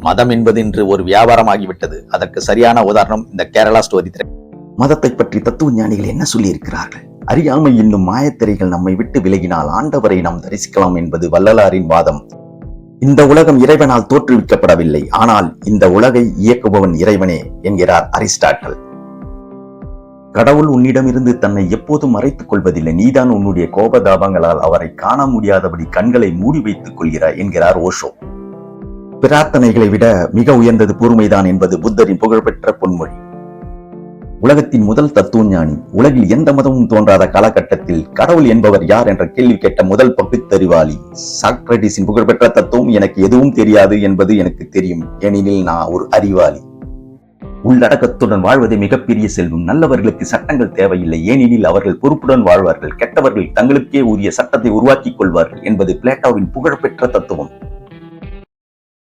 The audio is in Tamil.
மதம் என்பது இன்று ஒரு வியாபாரமாகிவிட்டது. அதற்கு சரியான உதாரணம் இந்த கேரளா ஸ்டோரி. மதத்தை பற்றி தத்துவ ஞானிகள் என்ன சொல்லி இருக்கிறார்கள்? அறியாமை என்னும் மாயத்திரைகள் நம்மை விட்டு விலகினால் ஆண்டவரை நாம் தரிசிக்கலாம் என்பது வள்ளலாரின் வாதம். இந்த உலகம் இறைவனால் தோற்றுவிக்கப்படவில்லை, ஆனால் இந்த உலகை இயக்குபவன் இறைவனே என்கிறார் அரிஸ்டாட்டல். கடவுள் உன்னிடமிருந்து தன்னை எப்போதும் மறைத்துக் கொள்வதில்லை, நீதான் உன்னுடைய கோபதாபங்களால் அவரை காண முடியாதபடி கண்களை மூடி வைத்துக் கொள்கிறாய் என்கிறார் ஓஷோ. பிரார்த்தனைகளை விட மிக உயர்ந்தது பொறுமைதான் என்பது புத்தரின் புகழ்பெற்ற பொன்மொழி. உலகத்தின் முதல் தத்துவ ஞானி, உலகில் எந்த மதமும் தோன்றாத காலகட்டத்தில் கடவுள் என்பவர் யார் என்ற கேள்வி கேட்ட முதல் பகுத்தறிவாளி சாக்ரட்டிஸின் புகழ்பெற்ற தத்துவம், எனக்கு எதுவும் தெரியாது என்பது எனக்கு தெரியும், ஏனெனில் நான் ஒரு அறிவாளி. உள்ளடக்கத்துடன் வாழ்வதே மிகப்பெரிய செல்வம். நல்லவர்களுக்கு சட்டங்கள் தேவையில்லை, ஏனெனில் அவர்கள் பொறுப்புடன் வாழ்வார்கள். கெட்டவர்கள் தங்களுக்கே உரிய சட்டத்தை உருவாக்கிக் கொள்வார்கள் என்பது பிளேட்டோவின் புகழ்பெற்ற தத்துவம்.